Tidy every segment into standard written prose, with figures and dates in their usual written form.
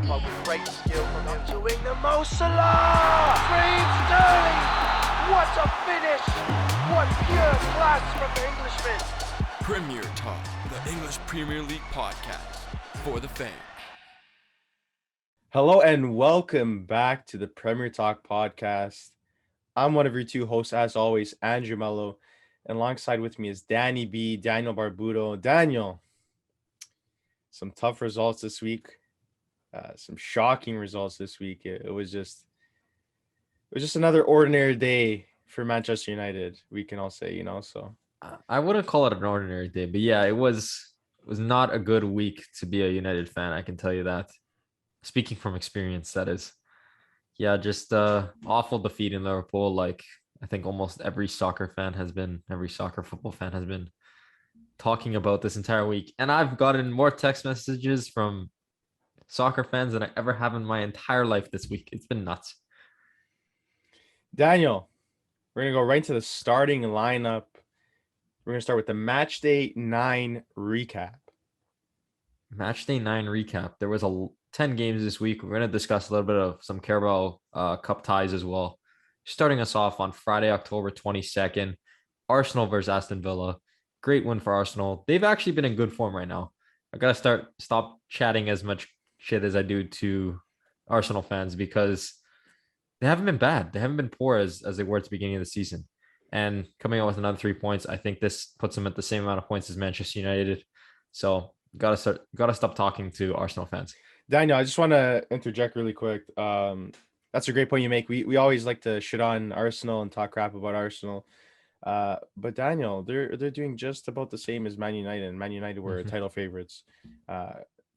stopper with great skill from him doing the most. Salah! Raheem Sterling! What a finish! What pure class from the Englishman! Premier Talk, the English Premier League podcast for the fans. Hello and welcome back to the Premier Talk podcast. I'm one of your two hosts, as always, Andrew Mello, and alongside with me is Danny B, Daniel Barbudo. Daniel, some tough results this week, some shocking results this week. It was just another ordinary day for Manchester United. We can all say, so. I wouldn't call it an ordinary day, but yeah, it was not a good week to be a United fan. I can tell you that. Speaking from experience, that is. Yeah, just awful defeat in Liverpool. Like I think almost every soccer football fan has been talking about this entire week. And I've gotten more text messages from soccer fans than I ever have in my entire life this week. It's been nuts. Daniel, we're going to go right to the starting lineup. We're going to start with the Matchday 9 recap. Matchday 9 recap. There was 10 games this week. We're going to discuss a little bit of some Carabao Cup ties as well. Starting us off on Friday, October 22nd, Arsenal versus Aston Villa. Great win for Arsenal. They've actually been in good form right now. I got to stop chatting as much shit as I do to Arsenal fans because they haven't been bad. They haven't been poor as they were at the beginning of the season. And coming out with another 3 points, I think this puts them at the same amount of points as Manchester United. So gotta stop talking to Arsenal fans. Daniel, I just want to interject really quick. That's a great point you make. We always like to shit on Arsenal and talk crap about Arsenal. But Daniel, they're doing just about the same as Man United. And Man United were title favorites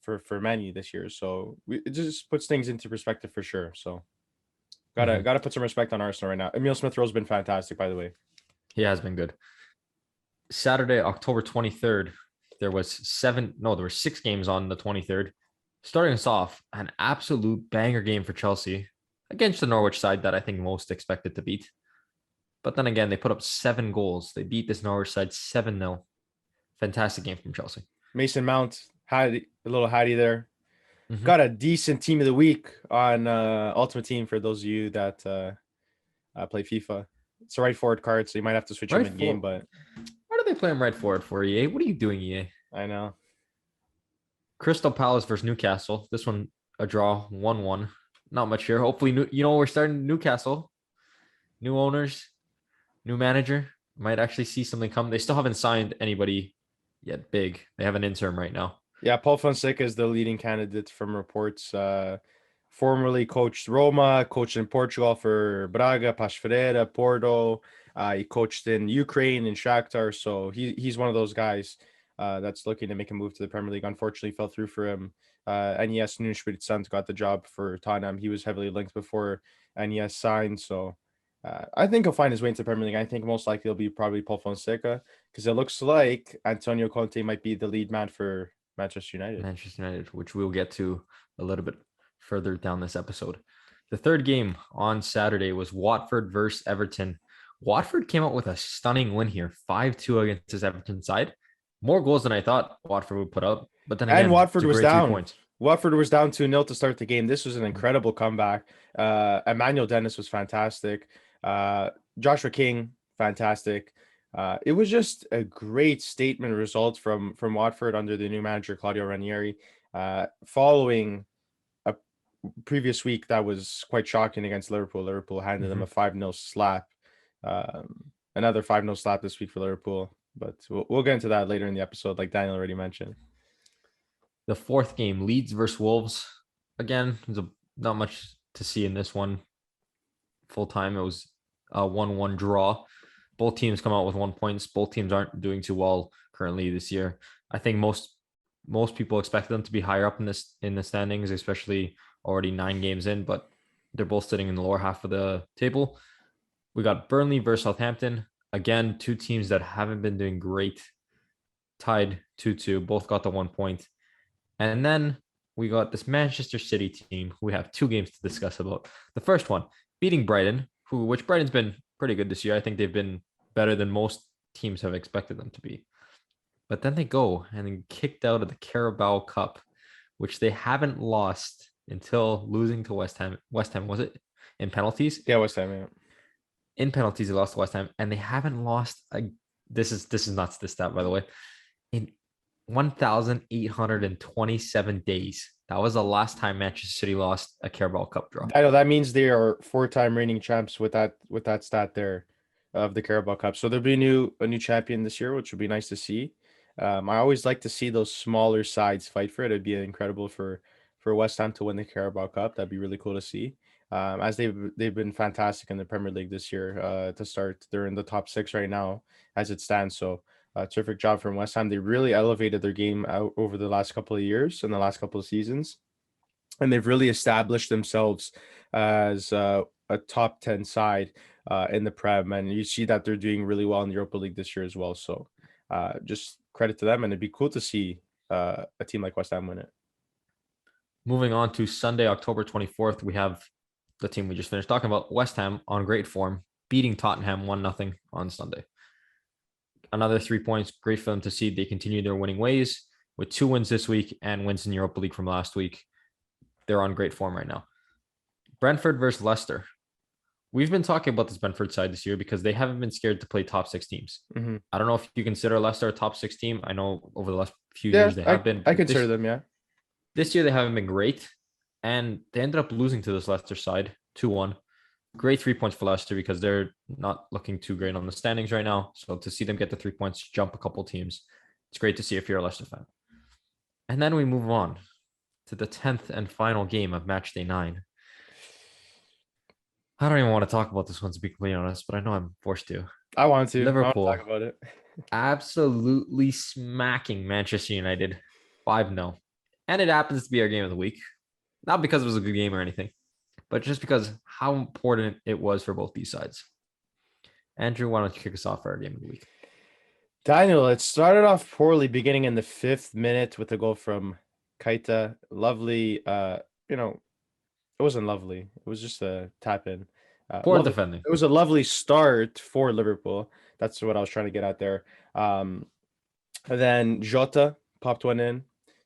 for Man U this year. So it just puts things into perspective for sure. So gotta put some respect on Arsenal right now. Emile Smith-Rowe's been fantastic, by the way. He has been good. Saturday, October 23rd, there were 6 games on the 23rd. Starting us off, an absolute banger game for Chelsea against the Norwich side that I think most expected to beat. But then again, they put up 7 goals. They beat this Norwich side 7-0. Fantastic game from Chelsea. Mason Mount had a little Hattie there. Got a decent team of the week on Ultimate Team for those of you that play FIFA. It's a right forward card, so you might have to switch him in game. But why do they play him right forward for EA? What are you doing, EA? I know. Crystal Palace versus Newcastle. This one a draw, 1-1. Not much here. Hopefully, we're starting Newcastle. New owners, new manager. Might actually see something come. They still haven't signed anybody yet big. They have an interim right now. Yeah, Paul Fonseca is the leading candidate from reports. Formerly coached Roma, coached in Portugal for Braga, Paços Ferreira, Porto. He coached in Ukraine and Shakhtar. So he's one of those guys that's looking to make a move to the Premier League. Unfortunately, fell through for him. NES Nuno Espírito Santo got the job for Tottenham. He was heavily linked before NES signed. So I think he'll find his way into the Premier League. I think most likely it'll be probably Paul Fonseca because it looks like Antonio Conte might be the lead man for Manchester United, which we'll get to a little bit further down this episode. The third game on Saturday was Watford versus Everton. Watford came out with a stunning win here, 5-2 against this Everton side. More goals than I thought Watford would put up. But then again, Watford was down. Watford was down 2-0 to start the game. This was an incredible comeback. Emmanuel Dennis was fantastic. Joshua King, fantastic. It was just a great statement result from Watford under the new manager, Claudio Ranieri, following a previous week that was quite shocking against Liverpool. Liverpool handed them a 5-0 slap. Another 5-0 slap this week for Liverpool. But we'll get into that later in the episode, like Daniel already mentioned. The fourth game, Leeds versus Wolves. Again, there's not much to see in this one. Full time, it was a 1-1 draw. Both teams come out with 1 point. Both teams aren't doing too well currently this year. I think most people expect them to be higher up in the standings, especially already 9 games in, but they're both sitting in the lower half of the table. We got Burnley versus Southampton. Again, 2 teams that haven't been doing great. Tied 2-2. Both got the 1 point. And then we got this Manchester City team who we have 2 games to discuss about. The first one, beating Brighton, which Brighton's been pretty good this year. I think they've been better than most teams have expected them to be. But then they go and kicked out of the Carabao Cup, which they haven't lost until losing to West Ham. West Ham, was it? In penalties? Yeah, West Ham. Yeah. In penalties, they lost to West Ham, and they haven't lost. This is not the stat, by the way. In 1,827 days. That was the last time Manchester City lost a Carabao Cup draw. I know that means they are 4-time reigning champs with that stat there of the Carabao Cup. So there'll be a new champion this year, which would be nice to see. I always like to see those smaller sides fight for it. It'd be incredible for West Ham to win the Carabao Cup. That'd be really cool to see. As they've been fantastic in the Premier League this year. To start, they're in the top 6 right now as it stands. So terrific job from West Ham. They really elevated their game out over the last couple of years and the last couple of seasons, and they've really established themselves as a top 10 side in the Prem. And you see that they're doing really well in the Europa League this year as well. So just credit to them, and it'd be cool to see a team like West Ham win it. Moving on to Sunday, October 24th, we have the team we just finished talking about, West Ham, on great form, beating Tottenham 1-0 on Sunday. Another 3 points. Great for them to see they continue their winning ways with 2 wins this week and wins in Europa League from last week. They're on great form right now. Brentford versus Leicester. We've been talking about this Brentford side this year because they haven't been scared to play top 6 teams. Mm-hmm. I don't know if you consider Leicester a top 6 team. I know over the last few years they have been. I consider them, yeah. This year they haven't been great, and they ended up losing to this Leicester side 2-1. Great 3 points for Leicester because they're not looking too great on the standings right now. So to see them get the 3 points, jump a couple teams, it's great to see if you're a Leicester fan. And then we move on to the 10th and final game of Matchday 9. I don't even want to talk about this one, to be completely honest, but I know I'm forced to. I want to. Liverpool. I want to talk about it. Absolutely smacking Manchester United 5-0. And it happens to be our game of the week. Not because it was a good game or anything, but just because how important it was for both these sides. Andrew, why don't you kick us off for our game of the week? Daniel, it started off poorly beginning in the 5th minute with a goal from Keita. Lovely, it wasn't lovely. It was just a tap in. Poor defending. It was a lovely start for Liverpool. That's what I was trying to get at there. And then Jota popped one in.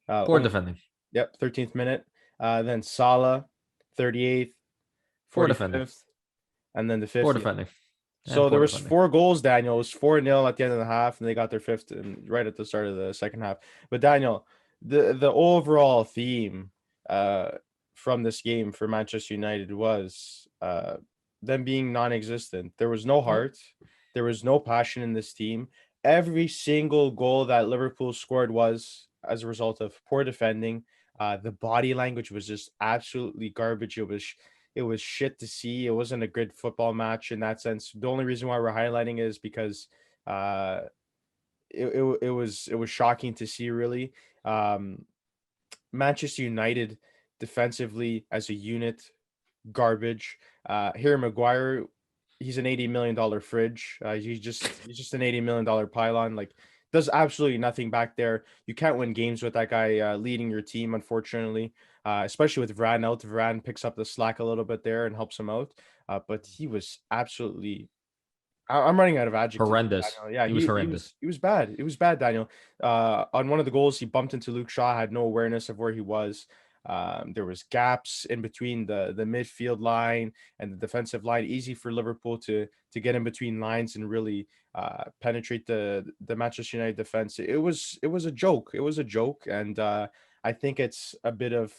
Poor defending. Yep, 13th minute. Then Salah, 38th, 45th, and then the 50th. Poor defending. So there was 4 goals, Daniel. It was 4-0 at the end of the half, and they got their 5th and right at the start of the second half. But Daniel, the overall theme from this game for Manchester United was them being non-existent. There was no heart. There was no passion in this team. Every single goal that Liverpool scored was as a result of poor defending. The body language was just absolutely garbage. It was shit to see. It wasn't a good football match in that sense. The only reason why we're highlighting it is because it was shocking to see, really. Manchester United defensively as a unit, garbage. Harry Maguire, he's an $80 million fridge. He's just an $80 million pylon. Like, does absolutely nothing back there. You can't win games with that guy leading your team, unfortunately, especially with Varane out. Varane picks up the slack a little bit there and helps him out. But he was absolutely I'm running out of adjectives. Horrendous. Daniel. Yeah, he was horrendous. He was bad. It was bad, Daniel. On one of the goals, he bumped into Luke Shaw, had no awareness of where he was. There was gaps in between the midfield line and the defensive line. Easy for Liverpool to get in between lines and really penetrate the Manchester United defense. It was a joke. It was a joke, and I think it's a bit of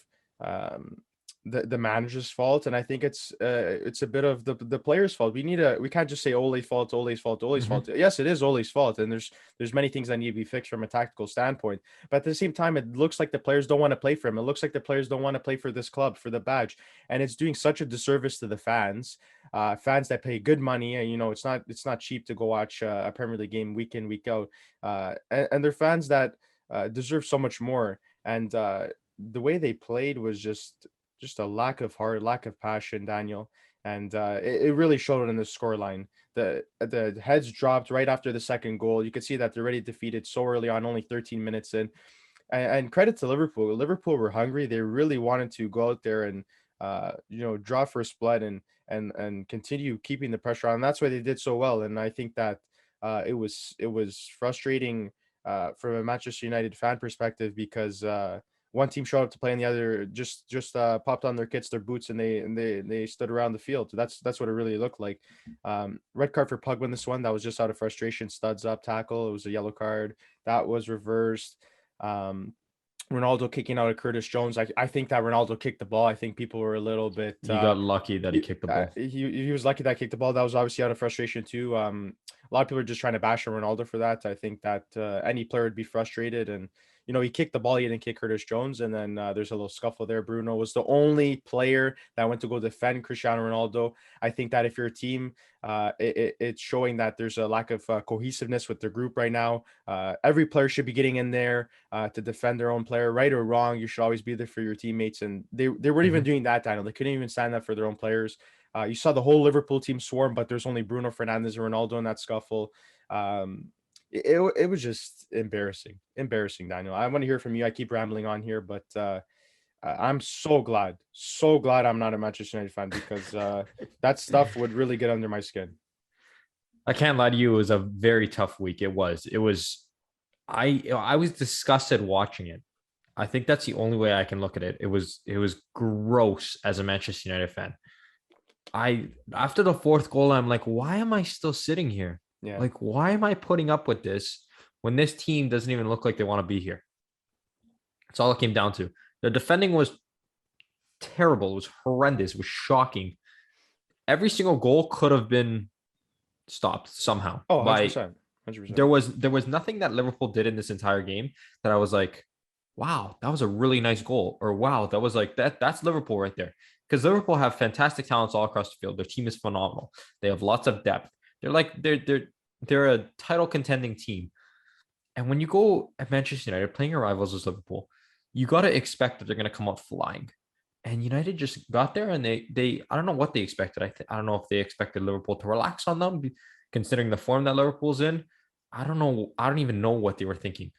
the manager's fault, and I think it's a bit of the players' fault. We can't just say Ole's fault. Fault. Yes, it is Ole's fault, and there's many things that need to be fixed from a tactical standpoint. But at the same time, it looks like the players don't want to play for him. It looks like the players don't want to play for this club, for the badge, and it's doing such a disservice to the fans. Fans that pay good money, and it's not cheap to go watch a Premier League game week in, week out, and they're fans that deserve so much more. And the way they played was just a lack of heart, lack of passion, Daniel. And it really showed in the scoreline. The heads dropped right after the second goal. You could see that they're already defeated so early on, only 13 minutes in. And credit to Liverpool. Liverpool were hungry. They really wanted to go out there and draw first blood and continue keeping the pressure on. And that's why they did so well. And I think that it was frustrating from a Manchester United fan perspective because one team showed up to play and the other just popped on their kits, their boots, and they stood around the field. So that's what it really looked like. Red card for Pugman this one. That was just out of frustration. Studs up tackle. It was a yellow card. That was reversed. Ronaldo kicking out of Curtis Jones. I think that Ronaldo kicked the ball. I think people were a little bit. You got lucky that he kicked the ball. He was lucky that he kicked the ball. That was obviously out of frustration too. A lot of people are just trying to bash on Ronaldo for that. I think that any player would be frustrated, and he kicked the ball. He didn't kick Curtis Jones, and then there's a little scuffle there. Bruno was the only player that went to go defend Cristiano Ronaldo. I think that if you're a team, it's showing that there's a lack of cohesiveness with the group right now. Every player should be getting in there to defend their own player, right or wrong. You should always be there for your teammates, and they weren't even doing that, Daniel. They couldn't even stand up for their own players. You saw the whole Liverpool team swarm, but there's only Bruno Fernandes and Ronaldo in that scuffle. It was just embarrassing, Daniel. I want to hear from you. I keep rambling on here, but I'm so glad I'm not a Manchester United fan, because that stuff would really get under my skin. I can't lie to you. It was a very tough week. It was. I was disgusted watching it. I think that's the only way I can look at it. It was gross as a Manchester United fan. After the fourth goal, I'm like, why am I still sitting here? Yeah. Like, why am I putting up with this when this team doesn't even look like they want to be here? That's all it came down to. The defending was terrible. It was horrendous. It was shocking. Every single goal could have been stopped somehow. Oh, 100%. 100%. There was nothing that Liverpool did in this entire game that I was like, wow, that was a really nice goal. Or wow, that was like that's Liverpool right there. Because Liverpool have fantastic talents all across the field. Their team is phenomenal. They have lots of depth. They're a title contending team. And when you go at Manchester United playing your rivals as Liverpool, you got to expect that they're going to come out flying. And United just got there, and they I don't know what they expected. I don't know if they expected Liverpool to relax on them, considering the form that Liverpool's in. I don't know. I don't even know what they were thinking.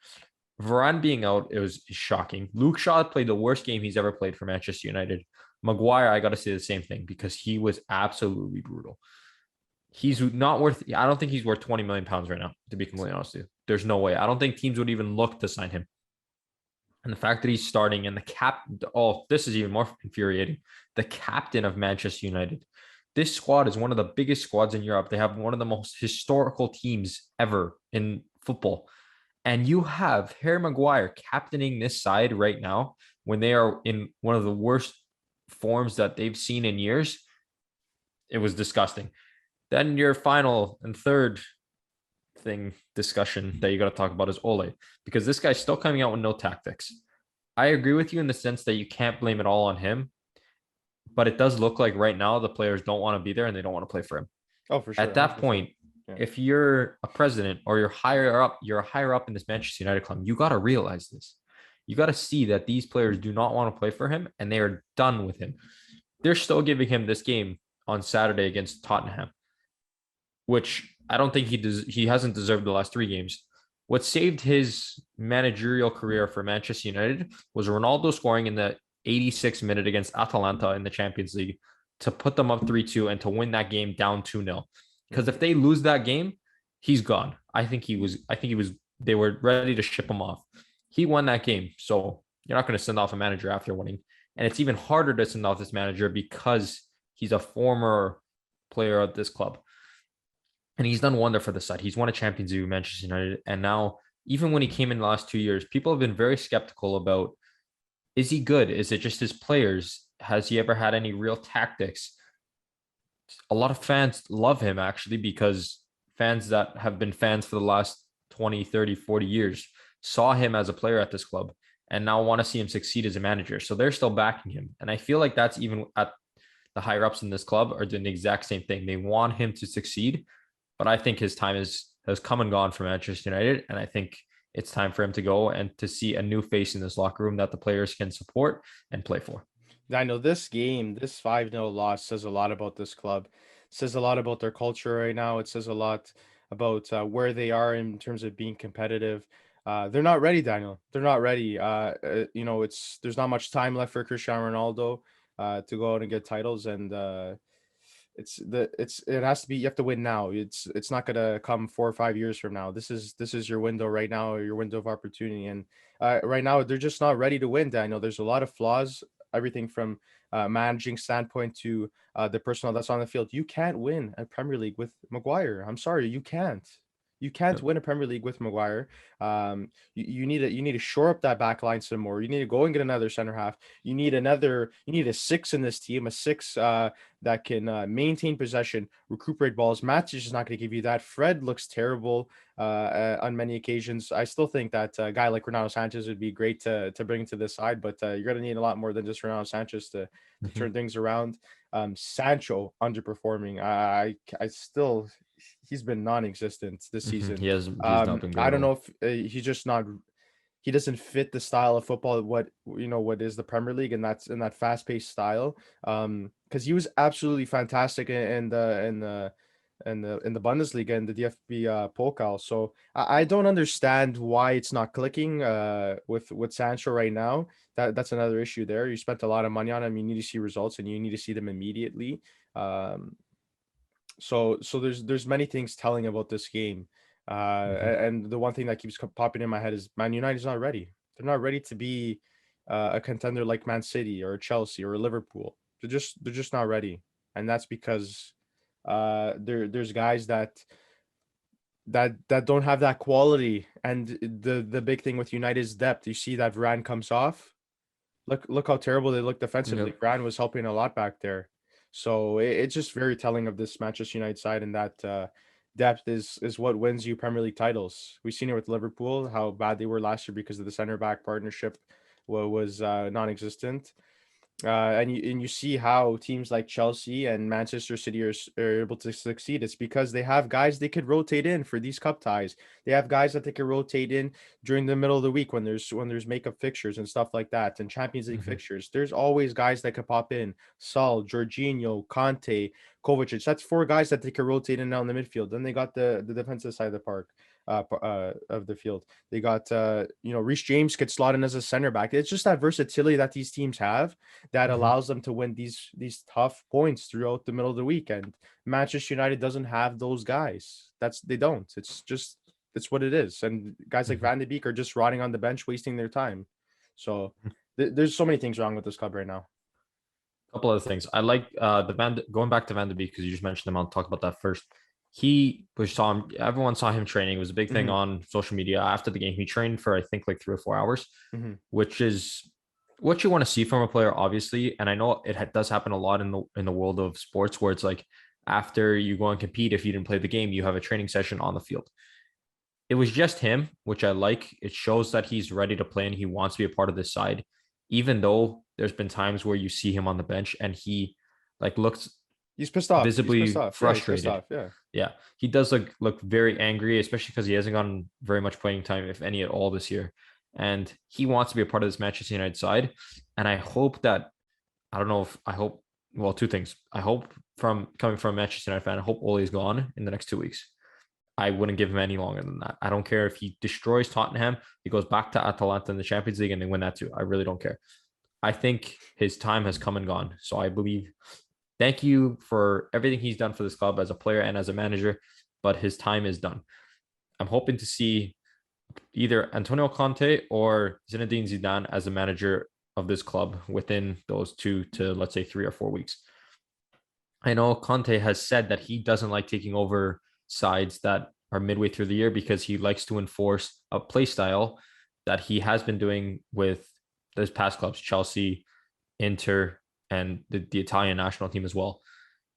Varane being out, it was shocking. Luke Shaw played the worst game he's ever played for Manchester United. Maguire, I got to say the same thing, because he was absolutely brutal. He's not worth. I don't think he's worth 20 million pounds right now, to be completely honest with you. There's no way. I don't think teams would even look to sign him. And the fact that he's starting, and this is even more infuriating. The captain of Manchester United. This squad is one of the biggest squads in Europe. They have one of the most historical teams ever in football. And you have Harry Maguire captaining this side right now when they are in one of the worst forms that they've seen in years. It was disgusting. Then your final and third discussion that you got to talk about is Ole, because this guy's still coming out with no tactics. I agree with you in the sense that you can't blame it all on him, but it does look like right now the players don't want to be there and they don't want to play for him. Oh, for sure. At that point, if you're a president or you're higher up in this Manchester United club, you got to realize this. You got to see that these players do not want to play for him and they are done with him. They're still giving him this game on Saturday against Tottenham, which I don't think he hasn't deserved the last 3 games. What saved his managerial career for Manchester United was Ronaldo scoring in the 86th minute against Atalanta in the Champions League to put them up 3-2 and to win that game down 2-0. Because if they lose that game, he's gone. They were ready to ship him off. He won that game. So you're not going to send off a manager after winning. And it's even harder to send off this manager because he's a former player of this club. And he's done wonder for the side. He's won a Champions League with Manchester United. And now, even when he came in the last 2 years, people have been very skeptical about, is he good? Is it just his players? Has he ever had any real tactics? A lot of fans love him, actually, because fans that have been fans for the last 20, 30, 40 years saw him as a player at this club and now want to see him succeed as a manager. So they're still backing him. And I feel like that's even at the higher ups in this club are doing the exact same thing. They want him to succeed. But I think his time has come and gone for Manchester United. And I think it's time for him to go and to see a new face in this locker room that the players can support and play for. I know this game, this 5-0 loss says a lot about this club. It says a lot about their culture right now. It says a lot about where they are in terms of being competitive. They're not ready, Daniel. They're not ready. There's not much time left for Cristiano Ronaldo to go out and get titles. And it has to be, you have to win now. It's not gonna come 4 or 5 years from now. This is your window right now, your window of opportunity. And right now they're just not ready to win, Daniel. There's a lot of flaws, everything from managing standpoint to the personnel that's on the field. You can't win a Premier League with Maguire. I'm sorry, you can't. You can't Yep. win a Premier League with Maguire. You need to shore up that back line some more. You need to go and get another center half. You need a six in this team, a six that can maintain possession, recuperate balls. Match is just not going to give you that. Fred looks terrible on many occasions. I still think that a guy like Renato Sanchez would be great to bring to the side, but you're going to need a lot more than just Renato Sanchez to Mhm. turn things around. Sancho underperforming. I still, he's been non-existent this season. He's not been good I at don't know all. if he's just not. He doesn't fit the style of football. What is the Premier League, and that's in that fast-paced style. Because he was absolutely fantastic in the Bundesliga and the DFB Pokal. So I don't understand why it's not clicking with Sancho right now. That's another issue there. You spent a lot of money on him. You need to see results, and you need to see them immediately. Um, so there's many things telling about this game. Mhm. And the one thing that keeps popping in my head is Man United's not ready. They're not ready to be a contender like Man City or Chelsea or Liverpool. They're just not ready, and that's because there's guys that don't have that quality. And the big thing with United is depth. You see that Varane comes off. Look how terrible they look defensively. Yep. Varane was helping a lot back there. So it's just very telling of this Manchester United side, and that depth is what wins you Premier League titles. We've seen it with Liverpool, how bad they were last year because of the center back partnership was non-existent. And you see how teams like Chelsea and Manchester City are able to succeed. It's because they have guys they could rotate in for these cup ties. They have guys that they could rotate in during the middle of the week when there's makeup fixtures and stuff like that, and Champions League Mhm. fixtures. There's always guys that could pop in. Saul, Jorginho, Conte, Kovacic. That's four guys that they could rotate in now in the midfield. Then they got the defensive side of the park, of the field. They got Reece James could slot in as a center back. It's just that versatility that these teams have that Mhm. allows them to win these tough points throughout the middle of the weekend. Manchester United doesn't have those guys. They don't. It's what it is. And guys like Mhm. Van de Beek are just rotting on the bench, wasting their time. So there's so many things wrong with this club right now. Couple other things. I like going back to Van de Beek because you just mentioned him. I'll talk about that first. He was saw him. Everyone saw him training. It was a big thing Hmm. on social media after the game. He trained for I think like 3 or 4 hours, Hmm. which is what you want to see from a player, obviously. And I know does happen a lot in the world of sports where it's like after you go and compete, if you didn't play the game, you have a training session on the field. It was just him, which I like. It shows that he's ready to play and he wants to be a part of this side, even though there's been times where you see him on the bench and he like looks He's pissed off. He's pissed visibly off. Yeah, he's pissed frustrated. off. Yeah. Yeah, he does look very angry, especially because he hasn't gotten very much playing time, if any at all, this year. And he wants to be a part of this Manchester United side. And I hope that I don't know if I hope well, two things. I hope from coming from a Manchester United fan, I hope Ole's gone in the next 2 weeks. I wouldn't give him any longer than that. I don't care if he destroys Tottenham, he goes back to Atalanta in the Champions League and they win that too. I really don't care. I think his time has come and gone. So I believe thank you for everything he's done for this club as a player and as a manager, but his time is done. I'm hoping to see either Antonio Conte or Zinedine Zidane as a manager of this club within those 2 to let's say 3 or 4 weeks. I know Conte has said that he doesn't like taking over sides that are midway through the year because he likes to enforce a play style that he has been doing with those past clubs, Chelsea, Inter, and the Italian national team as well.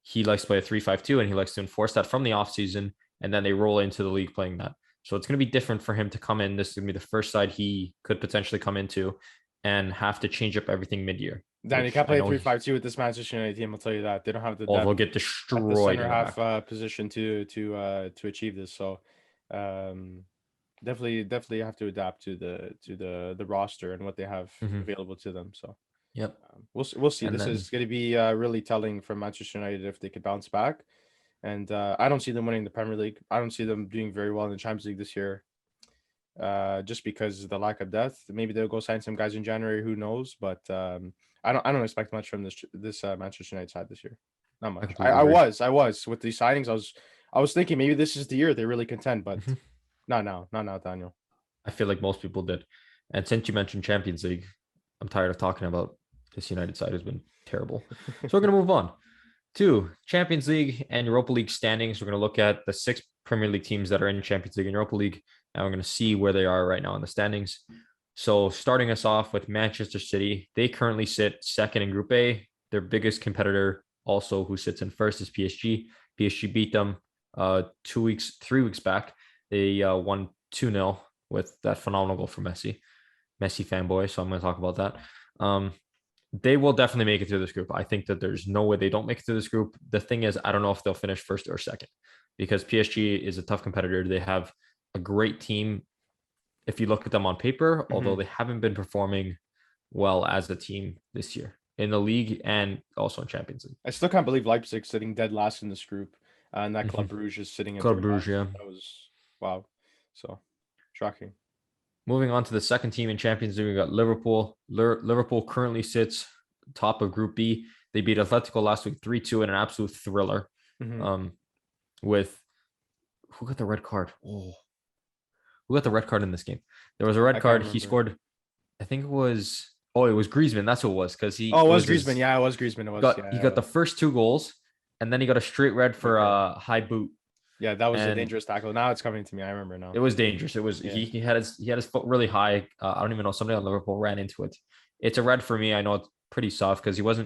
He likes to play a 3-5-2 and he likes to enforce that from the offseason, and then they roll into the league playing that. So it's going to be different for him to come in. This is going to be the first side he could potentially come into and have to change up everything mid-year, Dan, you which can't I play know 3-5-2 with this Manchester United team. I'll tell you that. They don't have the they'll depth get at the destroyed center in the half back. position to achieve this. So um definitely have to adapt to the roster and what they have Mm-hmm. available to them. So Yep. we'll see. And This then is going to be really telling for Manchester United if they could bounce back. And I don't see them winning the Premier League. I don't see them doing very well in the Champions League this year. Just because of the lack of depth. Maybe they'll go sign some guys in January. Who knows? But I don't expect much from this Manchester United side this year. not much. completely I agree. was with these signings. I was thinking maybe this is the year they really contend, but Mhm. not now, Daniel. I feel like most people did. And since you mentioned Champions League, I'm tired of talking about this United side has been terrible. So we're going to move on to Champions League and Europa League standings. We're going to look at the 6 Premier League teams that are in Champions League and Europa League, and we're going to see where they are right now in the standings. So starting us off with Manchester City, they currently sit second in Group A. Their biggest competitor, also who sits in first, is PSG. PSG beat them 3 weeks back. They won 2-0 with that phenomenal goal for Messi fanboy. So I'm going to talk about that. They will definitely make it through this group. I think that there's no way they don't make it through this group. The thing is, I don't know if they'll finish first or second because PSG is a tough competitor. They have a great team if you look at them on paper, although they haven't been performing well as a team this year in the league and also in Champions League. I still can't believe Leipzig sitting dead last in this group, and that Club Brugge is sitting in Club third Brugge, last. yeah. That was wow, so shocking. Moving on to the second team in Champions League, we got Liverpool. Liverpool currently sits top of Group B. They beat Atletico last week 3-2 in an absolute thriller. With who got the red card? Oh, who got the red card in this game? There was a red card. He scored. I think it was. Oh, it was Griezmann. That's who it was because he. Oh, it was Griezmann. Yeah, it was Griezmann. It was. He got the first 2 goals, and then he got a straight red for a high boot. Yeah, that was a dangerous tackle. Now it's coming to me. I remember now. It was dangerous. It was he had his foot really high. I don't even know. Somebody on Liverpool ran into it. It's a red for me. I know it's pretty soft because he was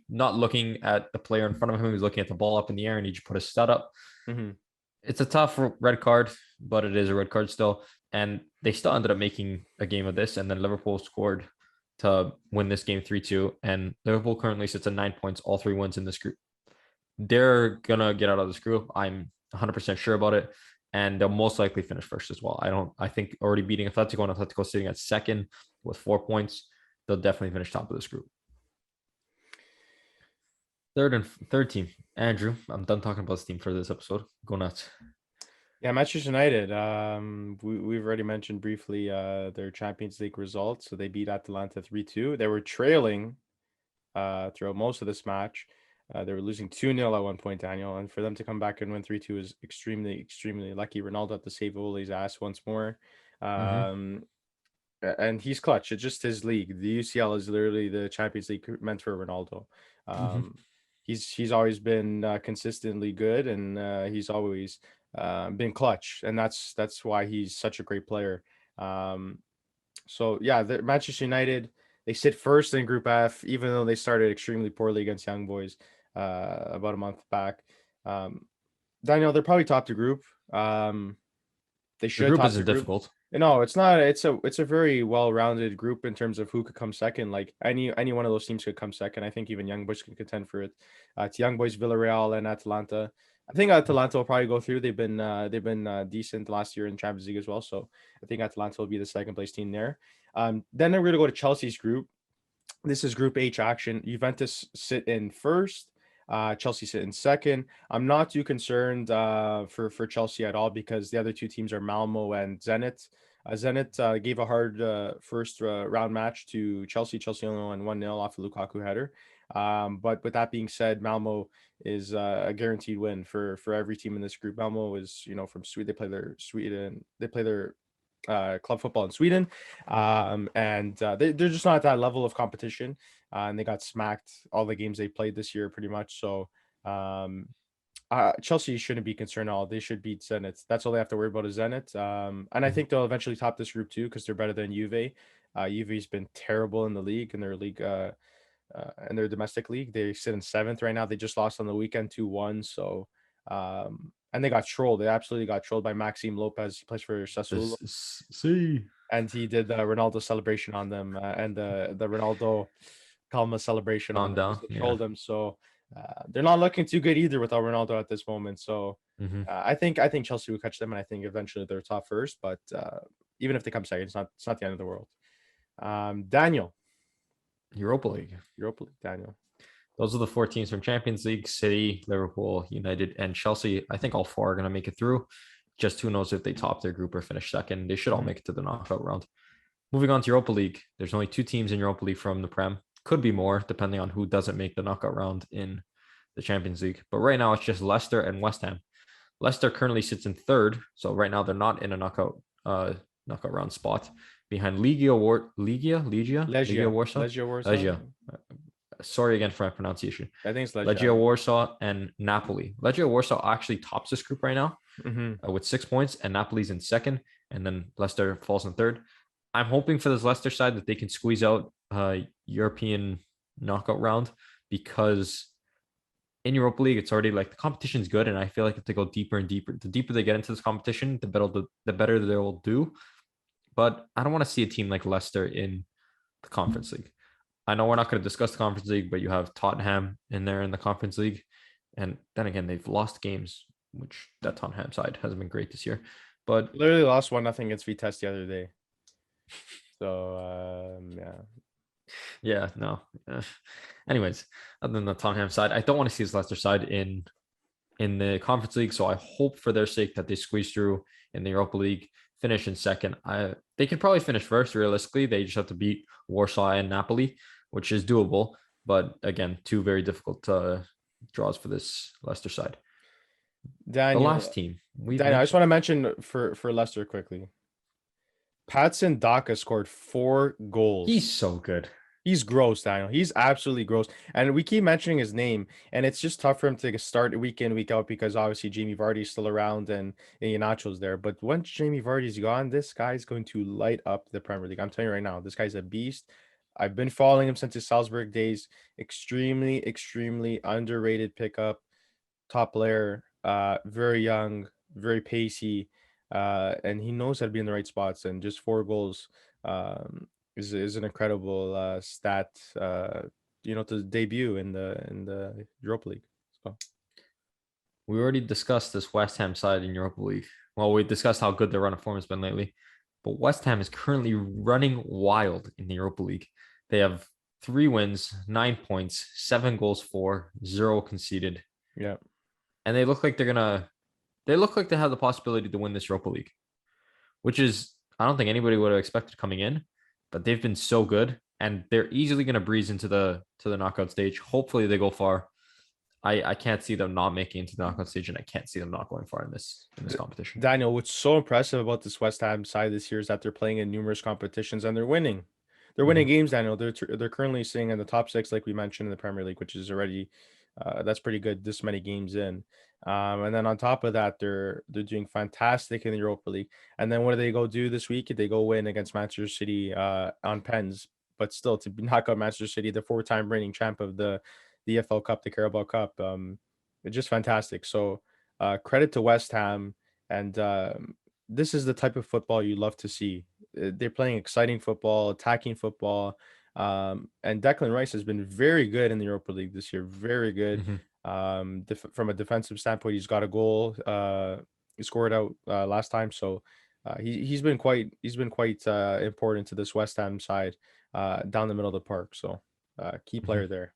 not looking at the player in front of him. He was looking at the ball up in the air and he just put his stud up. It's a tough red card, but it is a red card still. And they still ended up making a game of this. And then Liverpool scored to win this game 3-2. And Liverpool currently sits at 9 points, all 3 wins in this group. They're gonna get out of this group. I'm 100% sure about it, and they'll most likely finish first as well. I think already beating Atletico and Atletico sitting at second with 4 points, they'll definitely finish top of this group. Third team, Andrew. I'm done talking about this team for this episode. Go nuts. Yeah, Manchester United. We've already mentioned briefly their Champions League results. So they beat Atalanta 3-2. They were trailing throughout most of this match. They were losing 2-0 at one point, Daniel, and for them to come back and win 3-2 is extremely, extremely lucky. Ronaldo had to save Ole's ass once more. And he's clutch. It's just his league. The UCL is literally the Champions League meant for Ronaldo. He's always been consistently good, and he's always been clutch, and that's why he's such a great player. So yeah, Manchester United, they sit first in Group F, even though they started extremely poorly against Young Boys about a month back. Daniel, they're probably top the group. They should. The group top isn't the group. difficult. No, it's not. It's a very well-rounded group in terms of who could come second. Like any one of those teams could come second. I think even Young Boys can contend for it. It's Young Boys, Villarreal, and Atalanta. I think Atalanta will probably go through. They've been decent last year in Champions League as well. So I think Atalanta will be the second place team there. Then we're going to go to Chelsea's group. This is Group H action. Juventus sit in first. Chelsea sit in second. I'm not too concerned for Chelsea at all because the other 2 teams are Malmo and Zenit. Zenit gave a hard first round match to Chelsea. Chelsea only won 1-0 off a Lukaku header. But with that being said, Malmo is a guaranteed win for every team in this group. Malmo is, from Sweden. They play their club football in Sweden. And they're just not at that level of competition. And they got smacked all the games they played this year pretty much. So Chelsea shouldn't be concerned at all. They should beat Zenit. That's all they have to worry about is Zenit. And I think they'll eventually top this group too because they're better than Juve. Juve's been terrible in the league, in their league, in their domestic league. They sit in 7th right now. They just lost on the weekend 2-1. So and they got trolled. They absolutely got trolled by Maxime Lopez. He plays for Sassuolo. And he did the Ronaldo celebration on them and the Ronaldo Calma celebration on them. They trolled them. So they're not looking too good either without Ronaldo at this moment. So I think Chelsea will catch them, and I think eventually they're top first. But even if they come second, it's not the end of the world. Daniel, Europa League, Daniel. Those are the 4 teams from Champions League: City, Liverpool, United, and Chelsea. I think all 4 are going to make it through. Just who knows if they top their group or finish second. They should all make it to the knockout round. Moving on to Europa League. There's only 2 teams in Europa League from the Prem. Could be more, depending on who doesn't make the knockout round in the Champions League. But right now, it's just Leicester and West Ham. Leicester currently sits in third, so right now they're not in a knockout round spot behind Legia Warsaw. Legia Warsaw. Legia. Sorry again for my pronunciation. I think it's Legia Warsaw and Napoli. Legia Warsaw actually tops this group right now with 6 points, and Napoli's in second, and then Leicester falls in third. I'm hoping for this Leicester side that they can squeeze out European knockout round, because in Europa League, it's already like the competition's good, and I feel like if they go deeper and deeper, the deeper they get into this competition, the better they will do. But I don't want to see a team like Leicester in the Conference League. I know we're not going to discuss the Conference League, but you have Tottenham in there in the Conference League, and then again, they've lost games, which that Tottenham side hasn't been great this year. But literally lost 1-0 against Vitesse the other day. So yeah, no. Anyways, other than the Tottenham side, I don't want to see this Leicester side in the Conference League. So I hope for their sake that they squeeze through in the Europa League, finish in second. They could probably finish first realistically. They just have to beat Warsaw and Napoli, which is doable. But again, two very difficult draws for this Leicester side. Daniel, the last team. Daniel, I just want to mention for Leicester quickly. Patson Daka scored 4 goals. He's so good. He's gross, Daniel. He's absolutely gross. And we keep mentioning his name, and it's just tough for him to start week in, week out, because obviously Jamie Vardy's still around and Iheanacho's there. But once Jamie Vardy's gone, this guy's going to light up the Premier League. I'm telling you right now, this guy's a beast. I've been following him since his Salzburg days. Extremely, extremely underrated pickup. Top player, very young, very pacey. And he knows how to be in the right spots, and just 4 goals is an incredible stat, to debut in the Europa League. So we already discussed this West Ham side in Europa League. Well, we discussed how good their run of form has been lately, but West Ham is currently running wild in the Europa League. They have 3 wins, 9 points, 7 goals for, 0 conceded. Yeah, and they look like they have the possibility to win this Europa League, which is, I don't think anybody would have expected coming in, but they've been so good, and they're easily going to breeze into the knockout stage. Hopefully they go far. I can't see them not making it to the knockout stage, and I can't see them not going far in this competition. Daniel, what's so impressive about this West Ham side this year is that they're playing in numerous competitions and they're winning. They're winning games, Daniel. They're currently sitting in the top 6, like we mentioned, in the Premier League, which is already that's pretty good this many games in. And then on top of that, they're doing fantastic in the Europa League. And then what do they go do this week? They go win against Manchester City on pens, but still to knock out Manchester City, the 4-time reigning champ of the EFL Cup, the Carabao Cup. It's just fantastic. So credit to West Ham, and this is the type of football you love to see. They're playing exciting football, attacking football. And Declan Rice has been very good in the Europa League this year. Very good. From a defensive standpoint, he's got a goal. He scored out last time, so he's been quite important to this West Ham side down the middle of the park. So key player there.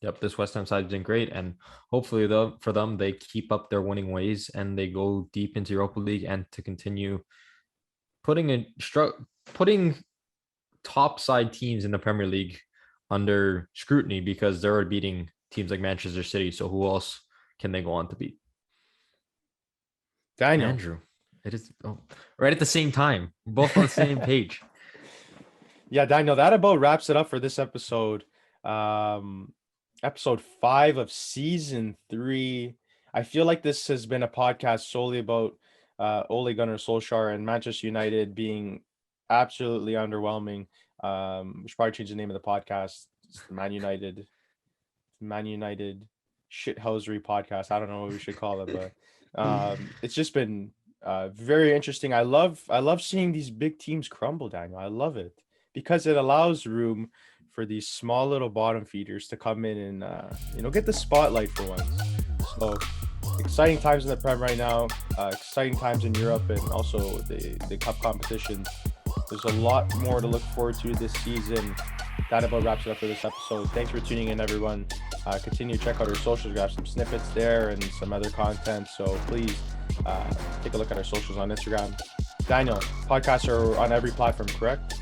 Yep, this West Ham side has been great, and hopefully for them they keep up their winning ways and they go deep into Europa League and to continue putting top side teams in the Premier League under scrutiny, because they're beating teams like Manchester City. So who else can they go on to beat? Daniel. Andrew. It is right at the same time. Both on the same page. Yeah, Daniel, that about wraps it up for this episode. Episode 5 of season 3. I feel like this has been a podcast solely about Ole Gunnar Solskjaer and Manchester United being absolutely underwhelming. We should probably change the name of the podcast. It's the Man United shithousery podcast. I don't know what we should call it, but it's just been very interesting. I love seeing these big teams crumble, Daniel. I love it because it allows room for these small little bottom feeders to come in and get the spotlight for once. So exciting times in the Prem right now, exciting times in Europe, and also the cup competitions. There's a lot more to look forward to this season. That about wraps it up for this episode. Thanks for tuning in, everyone. Continue to check out our socials. We have some snippets there and some other content. So please take a look at our socials on Instagram. Daniel, podcasts are on every platform, correct?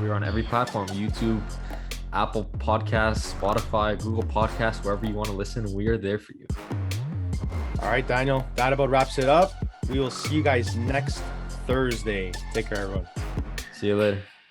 We're on every platform: YouTube, Apple Podcasts, Spotify, Google Podcasts, wherever you want to listen. We are there for you. All right, Daniel, that about wraps it up. We will see you guys next Thursday. Take care, everyone. See you later.